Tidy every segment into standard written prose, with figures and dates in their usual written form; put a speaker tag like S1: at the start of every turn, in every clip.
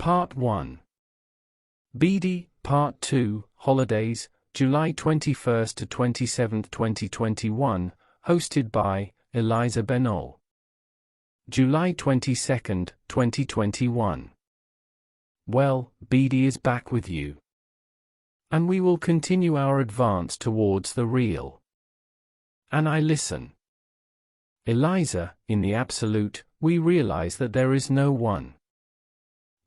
S1: Part 1. BIDI, Part 2, Holidays, July 21 to 27, 2021, hosted by Eliza Benol. July 22, 2021. Well, BIDI is back with you. And we will continue our advance towards the real. And I listen. Eliza, in the absolute, we realize that there is no one.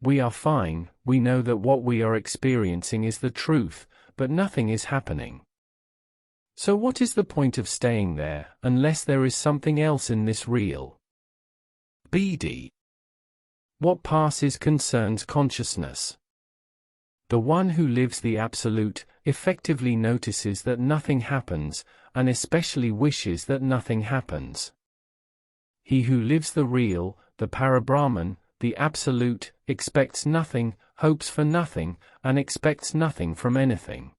S1: We are fine, we know that what we are experiencing is the truth, but nothing is happening. So what is the point of staying there, unless there is something else in this real? BD. What passes concerns consciousness. The one who lives the absolute, effectively notices that nothing happens, and especially wishes that nothing happens. He who lives the real, the Parabrahman, the absolute, expects nothing, hopes for nothing, and expects nothing from anything.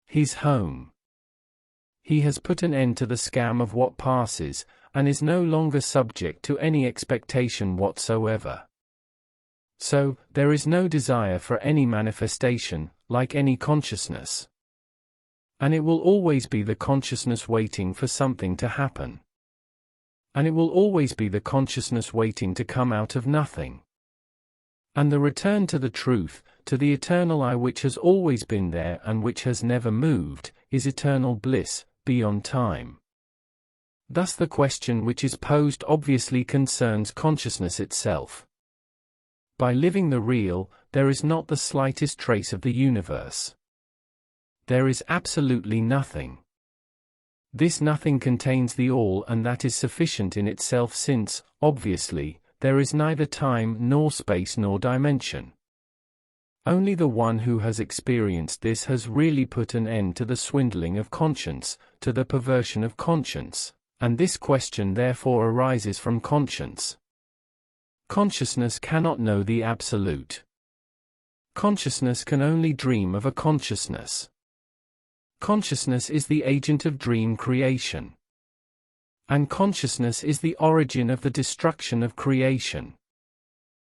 S1: He's home. He has put an end to the scam of what passes, and is no longer subject to any expectation whatsoever. So, there is no desire for any manifestation, like any consciousness. And it will always be the consciousness waiting for something to happen. And it will always be the consciousness waiting to come out of nothing. And the return to the truth, to the eternal I which has always been there and which has never moved, is eternal bliss, beyond time. Thus the question which is posed obviously concerns consciousness itself. By living the real, there is not the slightest trace of the universe. There is absolutely nothing. This nothing contains the all, and that is sufficient in itself since, obviously, there is neither time nor space nor dimension. Only the one who has experienced this has really put an end to the swindling of conscience, to the perversion of conscience, and this question therefore arises from conscience. Consciousness cannot know the absolute. Consciousness can only dream of a consciousness. Consciousness is the agent of dream creation. And consciousness is the origin of the destruction of creation.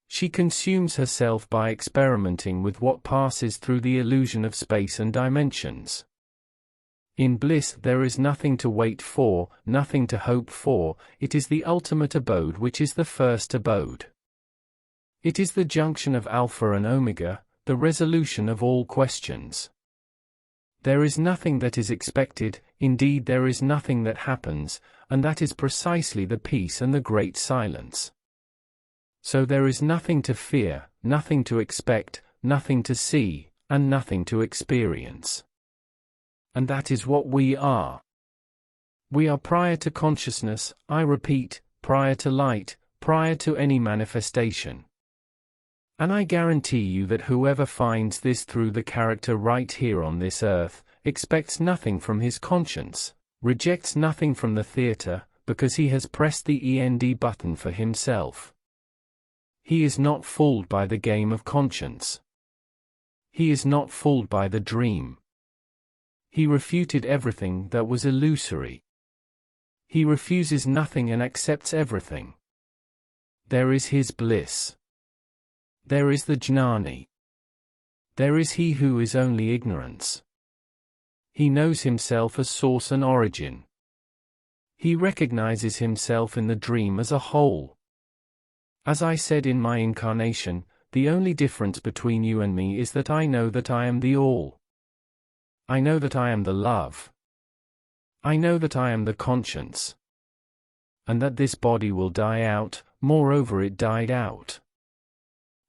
S1: She consumes herself by experimenting with what passes through the illusion of space and dimensions. In bliss there is nothing to wait for, nothing to hope for, it is the ultimate abode which is the first abode. It is the junction of Alpha and Omega, the resolution of all questions. There is nothing that is expected, indeed there is nothing that happens, and that is precisely the peace and the great silence. So there is nothing to fear, nothing to expect, nothing to see, and nothing to experience. And that is what we are. We are prior to consciousness, I repeat, prior to light, prior to any manifestation. And I guarantee you that whoever finds this through the character right here on this earth, expects nothing from his conscience, rejects nothing from the theater, because he has pressed the END button for himself. He is not fooled by the game of conscience. He is not fooled by the dream. He refuted everything that was illusory. He refuses nothing and accepts everything. There is his bliss. There is the Jnani. There is he who is only ignorance. He knows himself as source and origin. He recognizes himself in the dream as a whole. As I said in my incarnation, the only difference between you and me is that I know that I am the all. I know that I am the love. I know that I am the conscience. And that this body will die out, moreover it died out.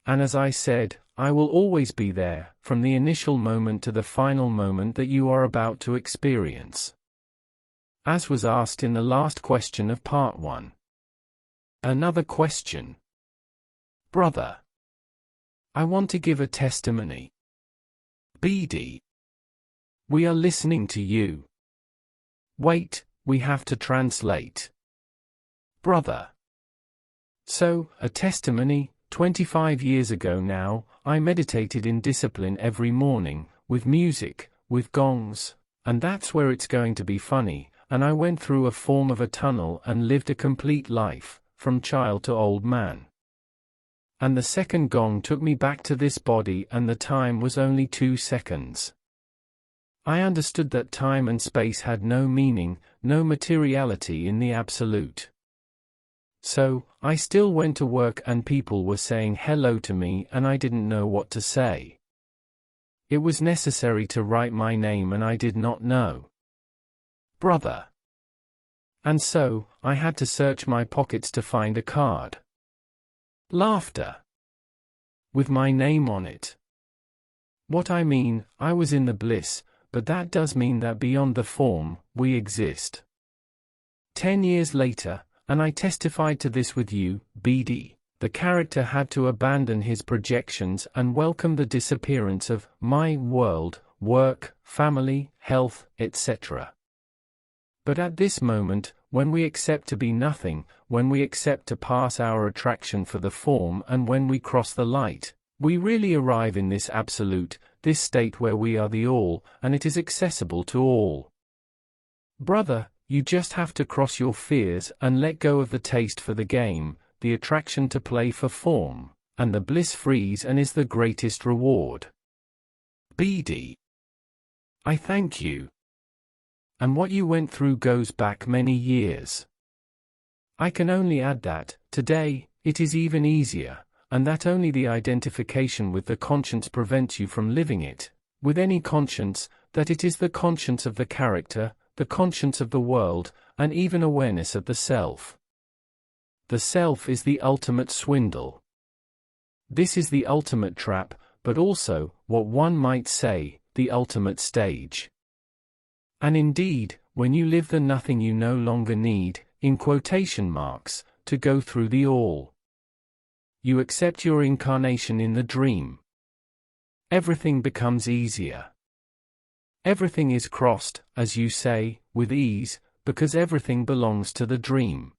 S1: And as I said, I will always be there, from the initial moment to the final moment that you are about to experience. As was asked in the last question of Part 1. Another question. Brother, I want to give a testimony. BD. We are listening to you. Wait, we have to translate. Brother. So, a testimony. 25 years ago now, I meditated in discipline every morning, with music, with gongs, and that's where it's going to be funny, and I went through a form of a tunnel and lived a complete life, from child to old man. And the second gong took me back to this body, and the time was only 2 seconds. I understood that time and space had no meaning, no materiality in the absolute. So, I still went to work and people were saying hello to me and I didn't know what to say. It was necessary to write my name and I did not know. Brother. And so, I had to search my pockets to find a card. Laughter. With my name on it. What I mean, I was in the bliss, but that does mean that beyond the form, we exist. 10 years later, and I testified to this with you, BIDI, the character had to abandon his projections and welcome the disappearance of my world, work, family, health, etc. But at this moment, when we accept to be nothing, when we accept to pass our attraction for the form and when we cross the light, we really arrive in this absolute, this state where we are the all, and it is accessible to all. Brother, you just have to cross your fears and let go of the taste for the game, the attraction to play for form, and the bliss frees and is the greatest reward. BD. I thank you. And what you went through goes back many years. I can only add that, today, it is even easier, and that only the identification with the conscience prevents you from living it, with any conscience, that it is the conscience of the character, the conscience of the world, and even awareness of the self. The self is the ultimate swindle. This is the ultimate trap, but also, what one might say, the ultimate stage. And indeed, when you live the nothing you no longer need, in quotation marks, to go through the all. You accept your incarnation in the dream. Everything becomes easier. Everything is crossed, as you say, with ease, because everything belongs to the dream.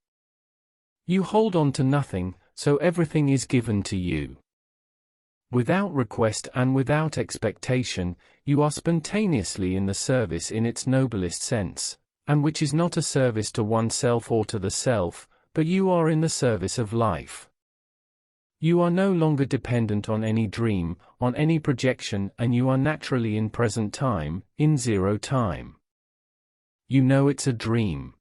S1: You hold on to nothing, so everything is given to you. Without request and without expectation, you are spontaneously in the service in its noblest sense, and which is not a service to oneself or to the self, but you are in the service of life. You are no longer dependent on any dream, on any projection, and you are naturally in present time, in zero time. You know it's a dream.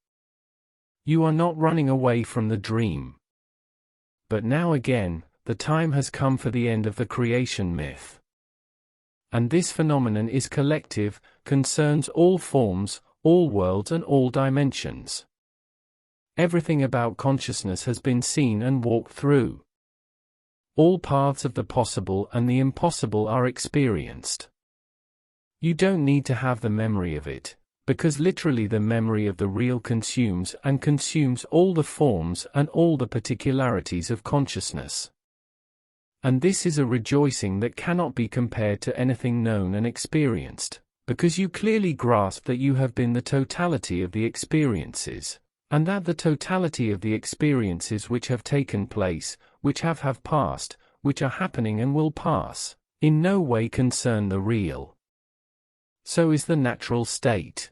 S1: You are not running away from the dream. But now again, the time has come for the end of the creation myth. And this phenomenon is collective, concerns all forms, all worlds and all dimensions. Everything about consciousness has been seen and walked through. All paths of the possible and the impossible are experienced. You don't need to have the memory of it, because literally the memory of the real consumes all the forms and all the particularities of consciousness. And this is a rejoicing that cannot be compared to anything known and experienced, because you clearly grasp that you have been the totality of the experiences, and that the totality of the experiences which have taken place, which have passed, which are happening and will pass, in no way concern the real. So is the natural state.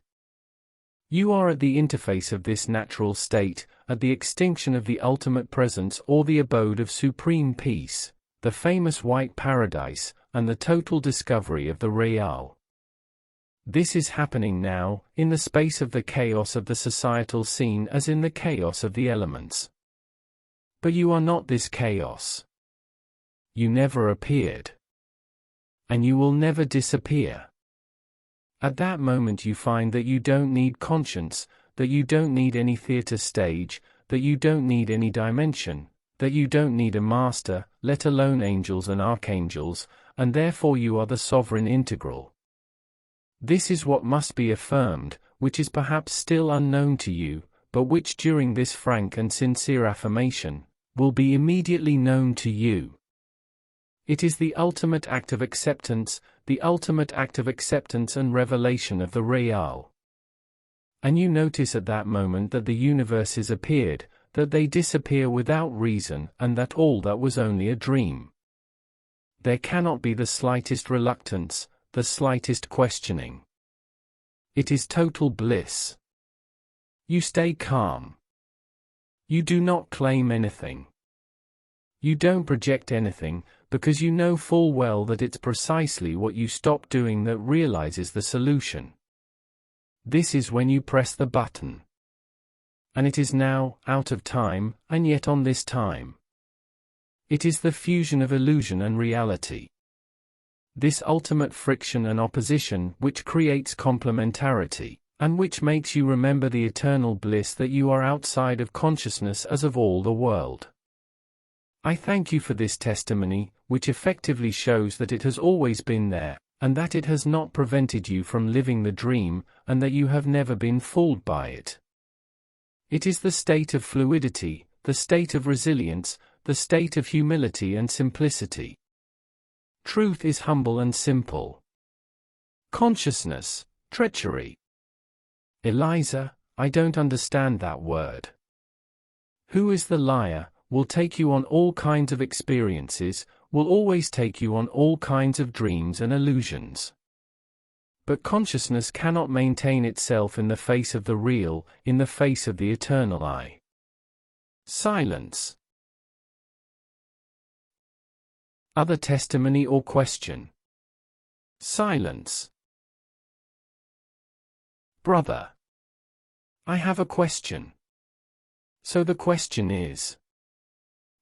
S1: You are at the interface of this natural state, at the extinction of the ultimate presence or the abode of supreme peace, the famous white paradise, and the total discovery of the real. This is happening now, in the space of the chaos of the societal scene as in the chaos of the elements. But you are not this chaos. You never appeared. And you will never disappear. At that moment you find that you don't need conscience, that you don't need any theater stage, that you don't need any dimension, that you don't need a master, let alone angels and archangels, and therefore you are the sovereign integral. This is what must be affirmed, which is perhaps still unknown to you, but which during this frank and sincere affirmation, will be immediately known to you. It is the ultimate act of acceptance, the ultimate act of acceptance and revelation of the real. And you notice at that moment that the universes appeared, that they disappear without reason, and that all that was only a dream. There cannot be the slightest reluctance, the slightest questioning. It is total bliss. You stay calm. You do not claim anything. You don't project anything, because you know full well that it's precisely what you stop doing that realizes the solution. This is when you press the button. And it is now, out of time, and yet on this time. It is the fusion of illusion and reality. This ultimate friction and opposition which creates complementarity, and which makes you remember the eternal bliss that you are outside of consciousness as of all the world. I thank you for this testimony, which effectively shows that it has always been there, and that it has not prevented you from living the dream, and that you have never been fooled by it. It is the state of fluidity, the state of resilience, the state of humility and simplicity. Truth is humble and simple. Consciousness, treachery. Eliza, I don't understand that word. Who is the liar, will take you on all kinds of experiences, will always take you on all kinds of dreams and illusions. But consciousness cannot maintain itself in the face of the real, in the face of the eternal I. Silence. Other testimony or question? Silence. Brother. I have a question. So the question is: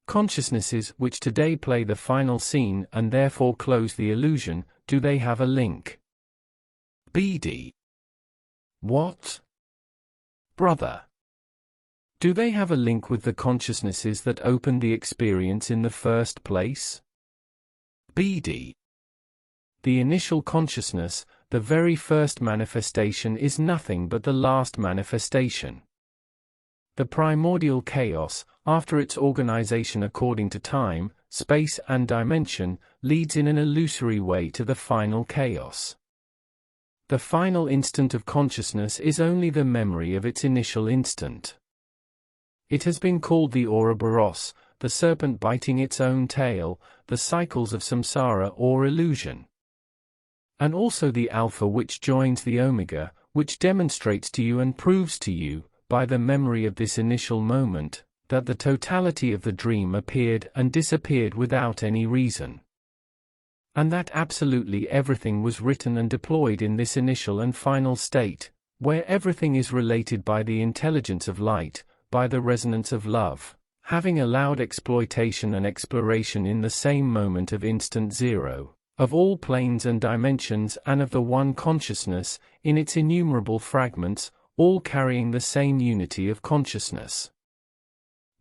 S1: consciousnesses which today play the final scene and therefore close the illusion, do they have a link? BIDI. What? Brother. Do they have a link with the consciousnesses that opened the experience in the first place? BIDI. The initial consciousness, the very first manifestation, is nothing but the last manifestation. The primordial chaos, after its organization according to time, space and dimension, leads in an illusory way to the final chaos. The final instant of consciousness is only the memory of its initial instant. It has been called the Ouroboros, the serpent biting its own tail, the cycles of samsara or illusion. And also the Alpha which joins the Omega, which demonstrates to you and proves to you, by the memory of this initial moment, that the totality of the dream appeared and disappeared without any reason. And that absolutely everything was written and deployed in this initial and final state, where everything is related by the intelligence of light, by the resonance of love, having allowed exploitation and exploration in the same moment of instant zero, of all planes and dimensions and of the one consciousness, in its innumerable fragments, all carrying the same unity of consciousness.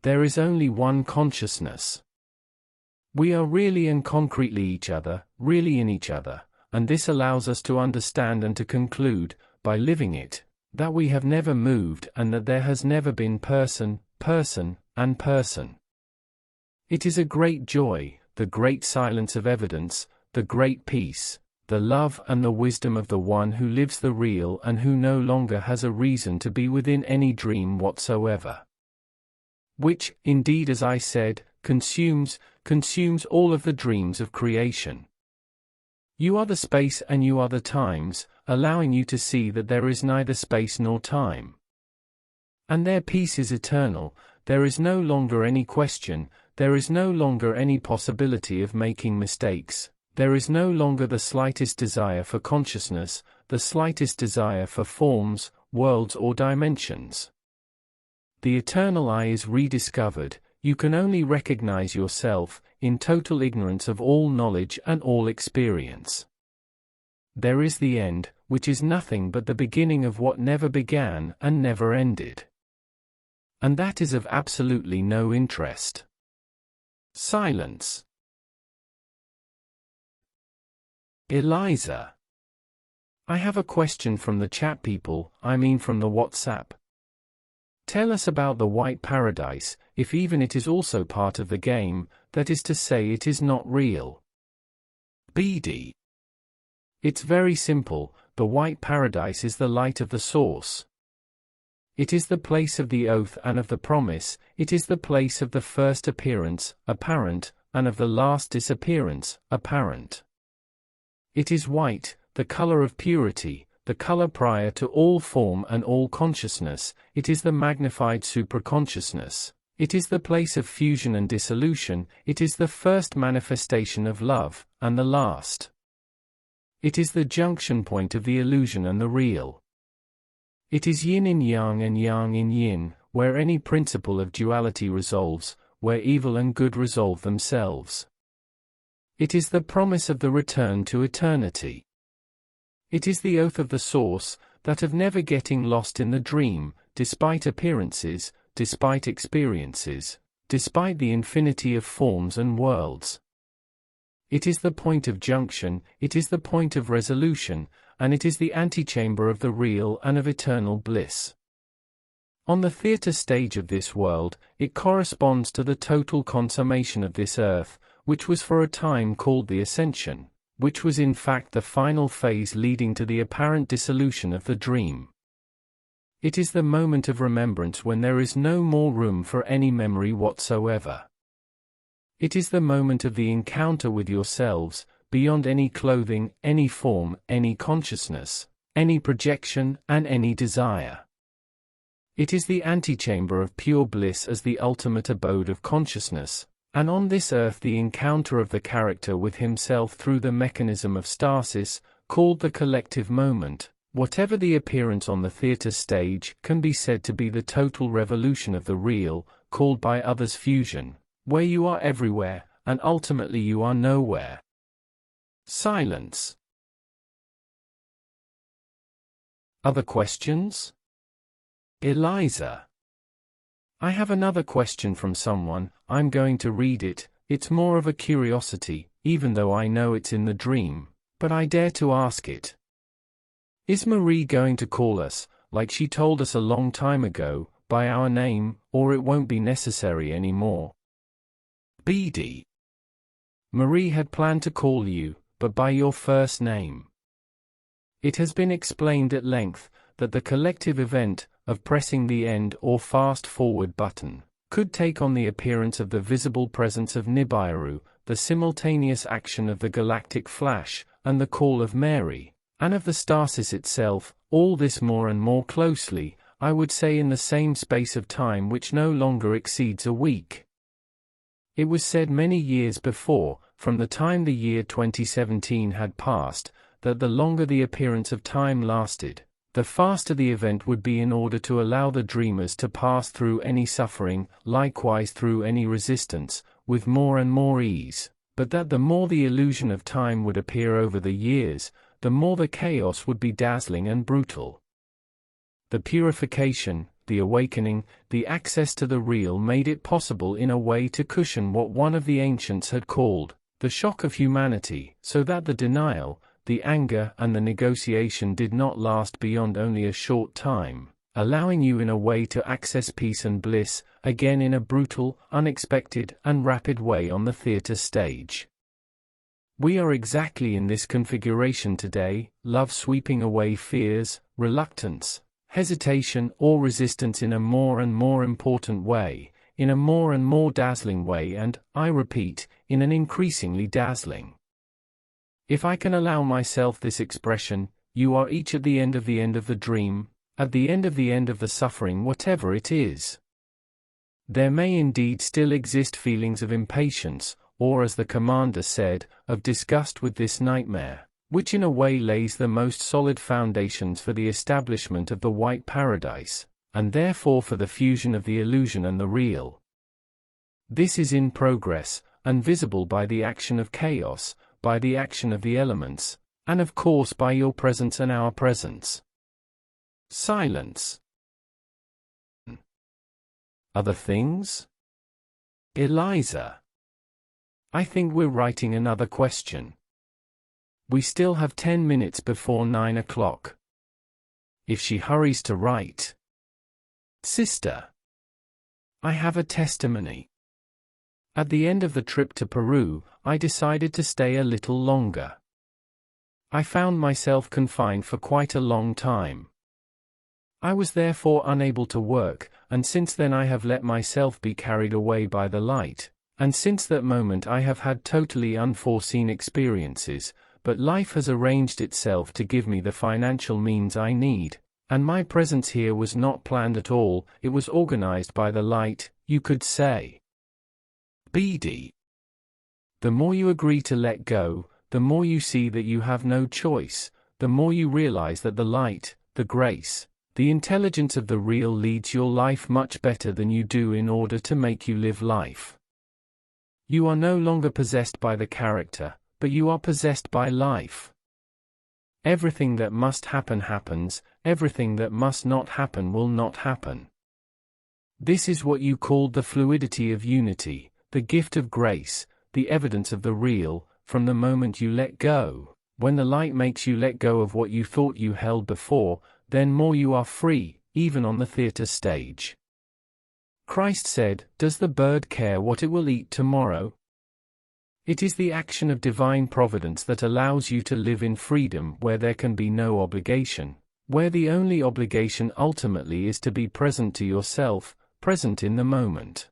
S1: There is only one consciousness. We are really and concretely each other, really in each other, and this allows us to understand and to conclude, by living it, that we have never moved and that there has never been person, and person. It is a great joy, the great silence of evidence, the great peace, the love and the wisdom of the one who lives the real and who no longer has a reason to be within any dream whatsoever. Which, indeed, as I said, consumes all of the dreams of creation. You are the space and you are the times, allowing you to see that there is neither space nor time. And their peace is eternal, there is no longer any question, there is no longer any possibility of making mistakes, there is no longer the slightest desire for consciousness, the slightest desire for forms, worlds or dimensions. The eternal I is rediscovered. You can only recognize yourself, in total ignorance of all knowledge and all experience. There is the end, which is nothing but the beginning of what never began and never ended. And that is of absolutely no interest. Silence. Eliza. I have a question from the chat people, I mean from the WhatsApp. Tell us about the white paradise, if even it is also part of the game, that is to say it is not real. BIDI. It's very simple, the white paradise is the light of the source. It is the place of the oath and of the promise, it is the place of the first appearance, apparent, and of the last disappearance, apparent. It is white, the color of purity, the color prior to all form and all consciousness, it is the magnified supraconsciousness, It is the place of fusion and dissolution, it is the first manifestation of love, and the last. It is the junction point of the illusion and the real. It is yin in yang and yang in yin, where any principle of duality resolves, where evil and good resolve themselves. It is the promise of the return to eternity. It is the oath of the source, that of never getting lost in the dream, despite appearances, despite experiences, despite the infinity of forms and worlds. It is the point of junction, it is the point of resolution, and it is the antechamber of the real and of eternal bliss. On the theatre stage of this world, it corresponds to the total consummation of this earth, which was for a time called the ascension, which was in fact the final phase leading to the apparent dissolution of the dream. It is the moment of remembrance when there is no more room for any memory whatsoever. It is the moment of the encounter with yourselves, beyond any clothing, any form, any consciousness, any projection, and any desire. It is the antechamber of pure bliss as the ultimate abode of consciousness, and on this earth the encounter of the character with himself through the mechanism of stasis, called the collective moment. Whatever the appearance on the theatre stage can be said to be the total revolution of the real, called by others fusion, where you are everywhere, and ultimately you are nowhere. Silence. Other questions? Eliza. I have another question from someone, I'm going to read it, it's more of a curiosity, even though I know it's in the dream, but I dare to ask it. Is Marie going to call us, like she told us a long time ago, by our name, or it won't be necessary anymore? BIDI. Marie had planned to call you, but by your first name. It has been explained at length, that the collective event, of pressing the end or fast forward button, could take on the appearance of the visible presence of Nibiru, the simultaneous action of the galactic flash, and the call of Mary, and of the stasis itself, all this more and more closely, I would say in the same space of time which no longer exceeds a week. It was said many years before, from the time the year 2017 had passed, that the longer the appearance of time lasted, the faster the event would be in order to allow the dreamers to pass through any suffering, likewise through any resistance, with more and more ease, but that the more the illusion of time would appear over the years, the more the chaos would be dazzling and brutal. The purification, the awakening, the access to the real made it possible in a way to cushion what one of the ancients had called the shock of humanity, so that the denial, the anger and the negotiation did not last beyond only a short time, allowing you in a way to access peace and bliss, again in a brutal, unexpected and rapid way on the theatre stage. We are exactly in this configuration today, love sweeping away fears, reluctance, hesitation or resistance in a more and more important way, in a more and more dazzling way and, I repeat, in an increasingly dazzling. If I can allow myself this expression, you are each at the end of the dream, at the end of the suffering whatever it is. There may indeed still exist feelings of impatience, or as the commander said, of disgust with this nightmare, which in a way lays the most solid foundations for the establishment of the white paradise, and therefore for the fusion of the illusion and the real. This is in progress, and visible by the action of chaos, by the action of the elements, and of course by your presence and our presence. Silence. Other things? Eliza. I think we're writing another question. We still have 10 minutes before 9 o'clock. If she hurries to write. Sister. I have a testimony. At the end of the trip to Peru, I decided to stay a little longer. I found myself confined for quite a long time. I was therefore unable to work, and since then I have let myself be carried away by the light, and since that moment I have had totally unforeseen experiences, but life has arranged itself to give me the financial means I need, and my presence here was not planned at all, it was organized by the light, you could say. BIDI. The more you agree to let go, the more you see that you have no choice, the more you realize that the light, the grace, the intelligence of the real leads your life much better than you do in order to make you live life. You are no longer possessed by the character, but you are possessed by life. Everything that must happen happens, everything that must not happen will not happen. This is what you called the fluidity of unity, the gift of grace, the evidence of the real, from the moment you let go. When the light makes you let go of what you thought you held before, then more you are free, even on the theater stage. Christ said, "Does the bird care what it will eat tomorrow?" It is the action of divine providence that allows you to live in freedom where there can be no obligation, where the only obligation ultimately is to be present to yourself, present in the moment.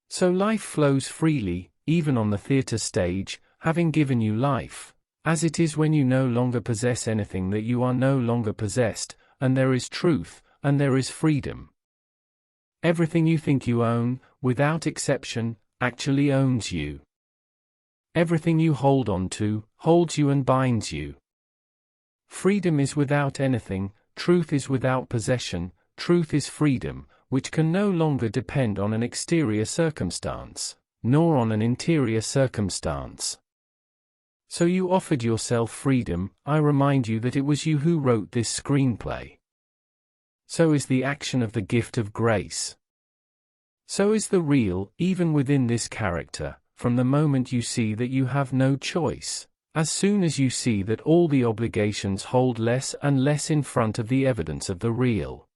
S1: So life flows freely, even on the theater stage, having given you life, as it is when you no longer possess anything that you are no longer possessed, and there is truth, and there is freedom. Everything you think you own, without exception, actually owns you. Everything you hold on to, holds you and binds you. Freedom is without anything, truth is without possession, truth is freedom, which can no longer depend on an exterior circumstance, nor on an interior circumstance. So you offered yourself freedom. I remind you that it was you who wrote this screenplay. So is the action of the gift of grace. So is the real, even within this character, from the moment you see that you have no choice, as soon as you see that all the obligations hold less and less in front of the evidence of the real.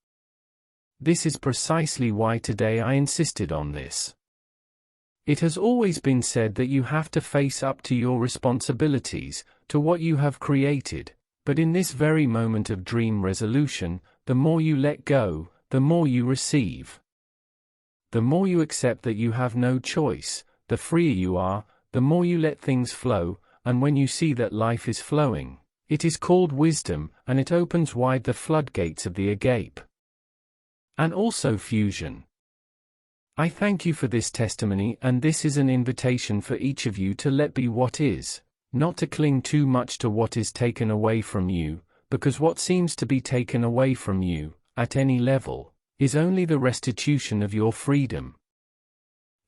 S1: This is precisely why today I insisted on this. It has always been said that you have to face up to your responsibilities, to what you have created, but in this very moment of dream resolution, the more you let go, the more you receive. The more you accept that you have no choice, the freer you are, the more you let things flow, and when you see that life is flowing, it is called wisdom, and it opens wide the floodgates of the agape. And also fusion. I thank you for this testimony, and this is an invitation for each of you to let be what is, not to cling too much to what is taken away from you, because what seems to be taken away from you, at any level, is only the restitution of your freedom.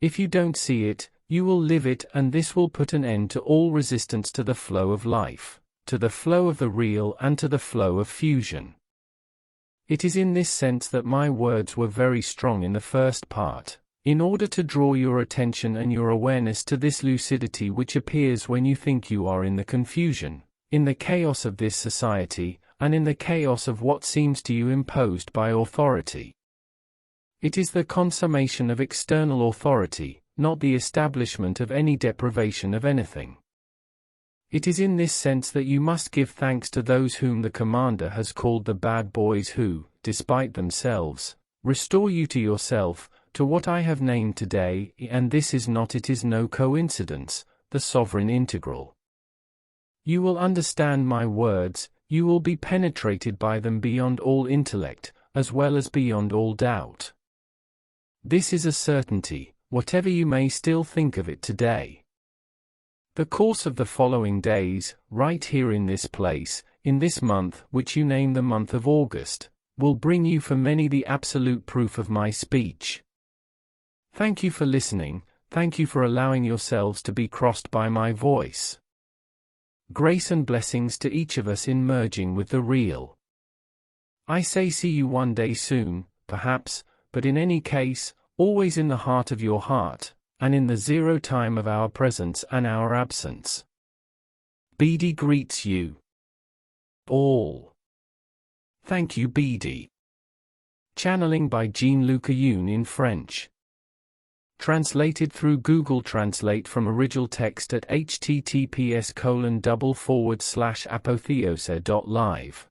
S1: If you don't see it, you will live it, and this will put an end to all resistance to the flow of life, to the flow of the real and to the flow of fusion. It is in this sense that my words were very strong in the first part, in order to draw your attention and your awareness to this lucidity which appears when you think you are in the confusion, in the chaos of this society, and in the chaos of what seems to you imposed by authority. It is the consummation of external authority, not the establishment of any deprivation of anything. It is in this sense that you must give thanks to those whom the commander has called the bad boys who, despite themselves, restore you to yourself, to what I have named today, and this is not, it is no coincidence, the sovereign integral. You will understand my words, you will be penetrated by them beyond all intellect, as well as beyond all doubt. This is a certainty, whatever you may still think of it today. The course of the following days, right here in this place, in this month, which you name the month of August, will bring you for many the absolute proof of my speech. Thank you for listening, thank you for allowing yourselves to be crossed by my voice. Grace and blessings to each of us in merging with the real. I say see you one day soon, perhaps, but in any case, always in the heart of your heart, and in the zero time of our presence and our absence. BIDI greets you all. Thank you BIDI. Channeling by Jean-Luc Ayoun in French. Translated through Google Translate from original text at https://apotheose.live